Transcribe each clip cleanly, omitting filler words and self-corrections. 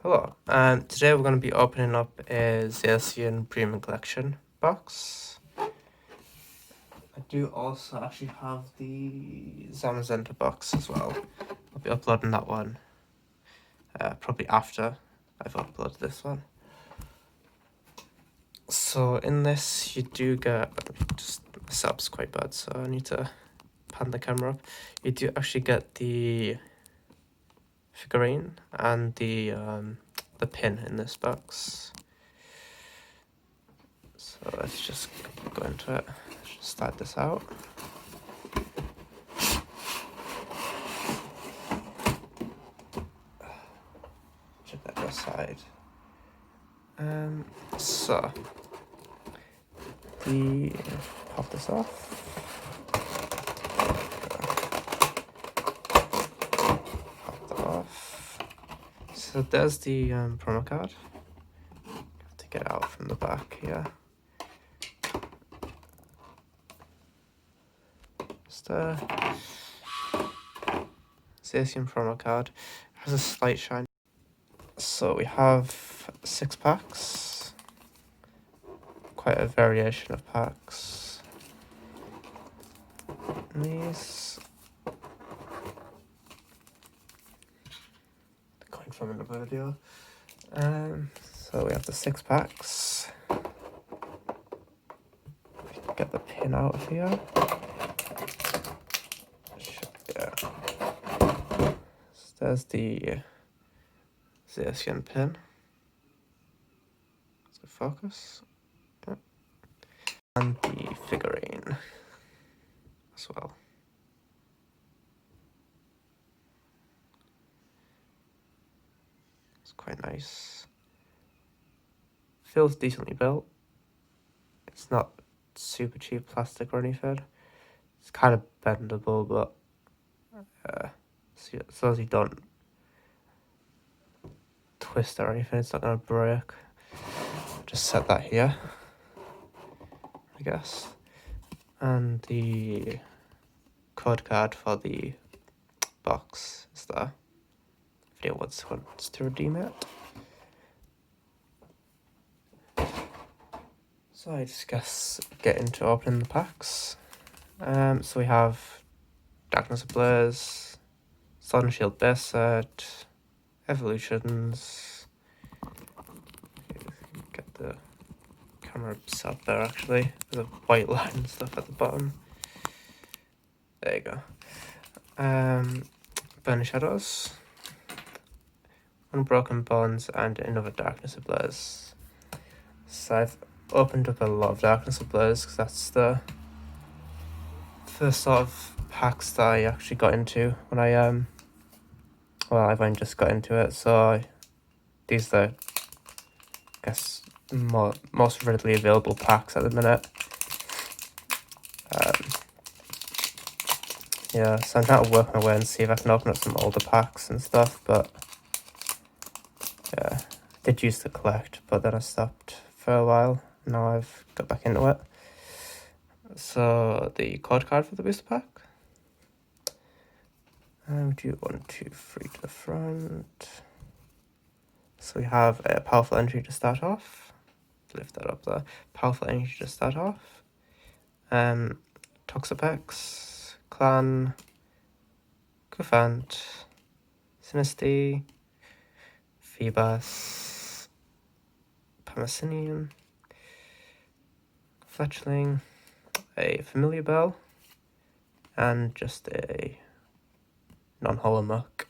Hello, today we're going to be opening up a Zacian Premium Collection box. I do also actually have the Zamazenta box as well. I'll be uploading that one probably after I've uploaded this one. So in this you do get, just my setup's quite bad so I need to pan the camera up. You do actually get the figurine and the pin in this box. So let's just go into it. Let's start this out. Check that aside. So pop this off. Pop that off. So there's the promo card. Have to get out from the back here. Just Zacian promo card. Has a slight shine. So we have 6 packs. Quite a variation of packs. And these coming from another video. So we have the 6 packs. Get the pin out of here. Yeah. So there's the Zacian pin. Let's go focus. Yep. And the figurine as well. It's quite nice. Feels decently built. It's not super cheap plastic or anything. It's kind of bendable, but as long as you don't twist or anything, it's not gonna break. Just set that here, I guess. And the code card for the box is there. If anyone wants to redeem it. So I just guess get into opening the packs. So we have Darkness Ablaze, Sun Shield base set, Evolutions. Get the camera set up there actually. There's a white line and stuff at the bottom. There you go. Burning Shadows, Unbroken Bonds, and another Darkness Ablaze. So I've opened up a lot of Darkness Ablaze because that's the first sort of packs that I actually got into when I've only just got into it, so these are, I guess, most readily available packs at the minute. Yeah, so I'm trying to work my way and see if I can open up some older packs and stuff, but yeah, I did used to collect, but then I stopped for a while. Now I've got back into it. So the code card for the booster pack. And we do 1, 2, 3 to the front. So we have a powerful entry to start off. Lift that up there. Powerful entry to start off. Toxapex, Clan, Kufant, Sinisty, Phoebus, Pamacinian, Fletchling, a Familiar Bell, and just a non-hollow muck,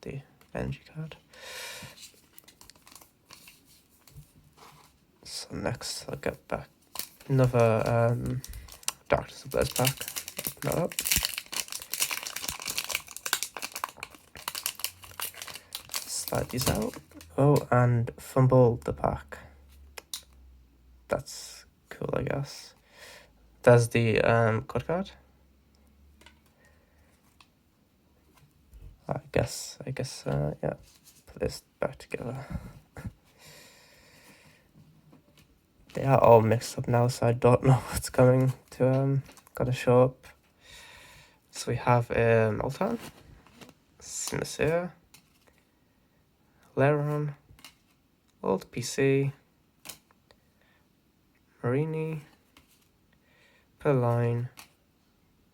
the energy card. So next I'll get back another Darkness Ablaze pack. Open that up. Slide these out. Oh, and fumble the pack. That's cool, I guess. There's the code card. I guess, yeah. Put this back together. They are all mixed up now, so I don't know what's going to gotta show up. So we have Altan, Sinisea, Leron, Old PC, Marini, Perline,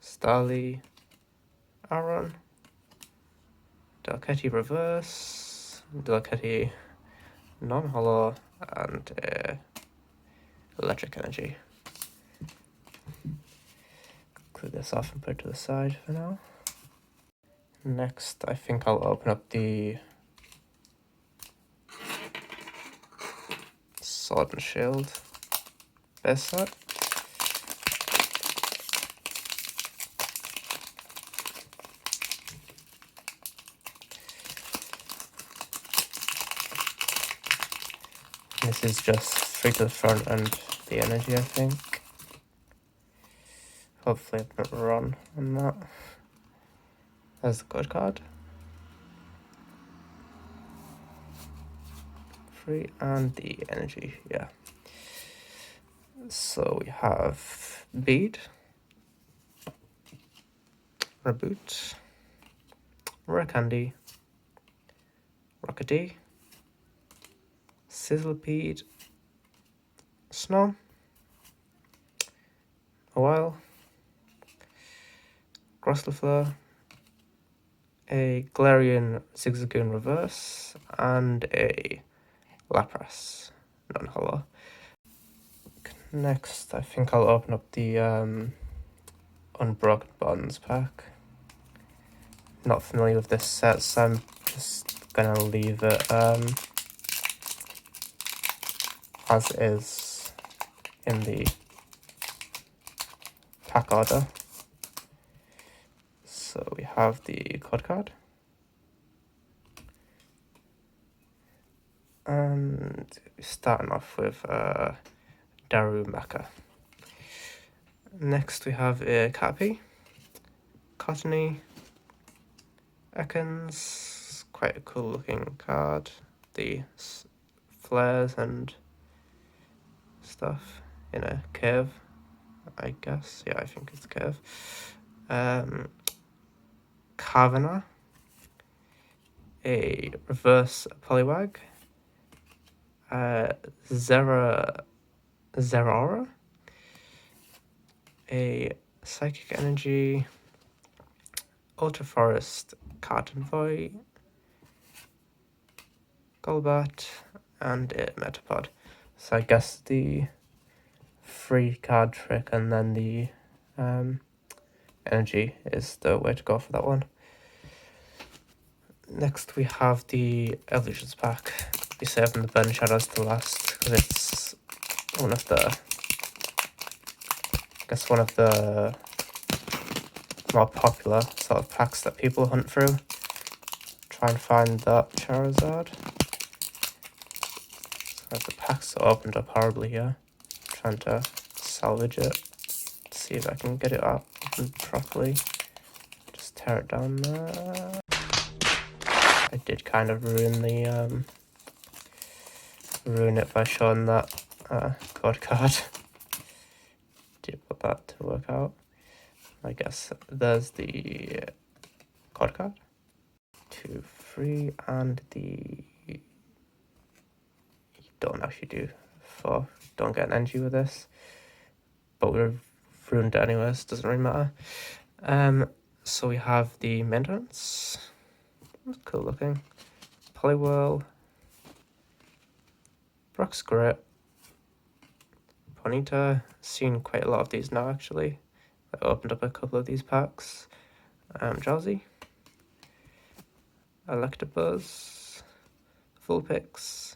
Starly, Aaron, Delketti Reverse, Delketti Non-Hollow, and Electric Energy. Clear this off and put it to the side for now. Next, I think I'll open up the Sword and Shield base set. This is just 3 to the front and the energy, I think. Hopefully I'm not wrong on that. There's the code card. 3 and the energy, yeah. So we have Bead, Reboot, Rare Candy, Rockety, Sizzlepede, Snow, a while, Grosslefleur, a Galarian Zigzagoon Reverse, and a Lapras non-hollow. Next, I think I'll open up the Unbroken pack. Not familiar with this set, so I'm just gonna leave it as is in the pack order. So we have the code card. And starting off with Darumaka. Next we have Caterpie, Cottony, Ekans, quite a cool looking card. The flares and stuff in a curve, I guess. Yeah, I think it's a curve. Carvana, a reverse Poliwag, Zeraora, a Psychic Energy, Ultra Forest Cartonvoy, Golbat, and a Metapod. So I guess the free card trick and then the energy is the way to go for that one. Next we have the Evolutions pack. Be saving the Burning Shadows to last because it's one of the more popular sort of packs that people hunt through. Try and find that Charizard. So the packs are opened up horribly here. Trying to salvage it. See if I can get it up properly. Just tear it down there. I did kind of ruin it by showing that code card. Did put that to work out. I guess there's the code card. 2, 3, and the don't actually do 4. Don't get an energy with this, but we've ruined it anyways. Doesn't really matter. So we have the maintenance. Cool looking. Poliwhirl, Brock's Grit, Ponyta. Seen quite a lot of these now actually. I opened up a couple of these packs. Drowsy, Electabuzz, Vulpix.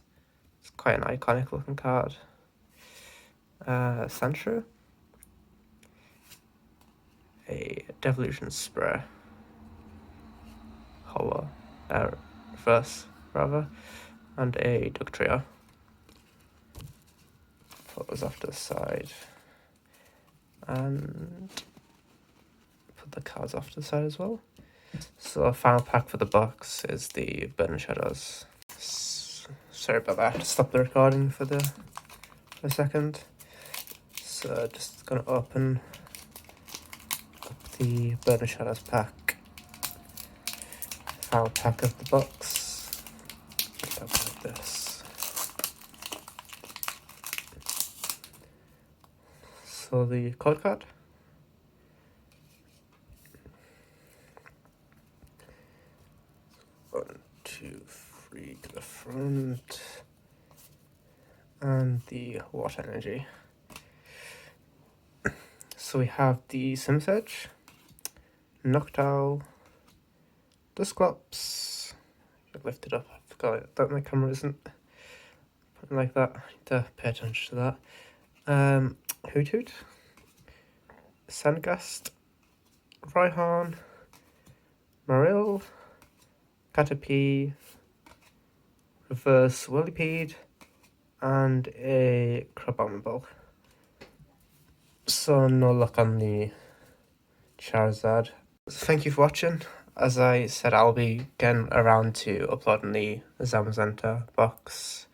It's quite an iconic looking card. Sandshrew, a Devolution Spray, Hollow, Reverse rather, and a Dugtrio. Put those off to the side and put the cards off to the side as well. So our final pack for the box is the Burning Shadows. Sorry about that, I have to stop the recording for a second. So just gonna open up the Burning Shadows pack. Final pack of the box. this. So the code card. One, two, three to the front. And the water energy. So we have the Sims Edge, Noctowl, the Squops. Lift it up, I forgot that my camera isn't putting like that. I need to pay attention to that. Hoot Hoot, Sandgast, Rhyhorn, Marill, Caterpie, Reverse Whirlipede, and a Crabominable. So no luck on the Charizard. Thank you for watching. As I said, I'll be getting around to uploading the Zamazenta box,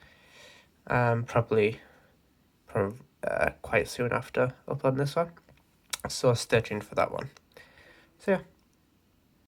probably quite soon after uploading this one. So stay tuned for that one. So yeah.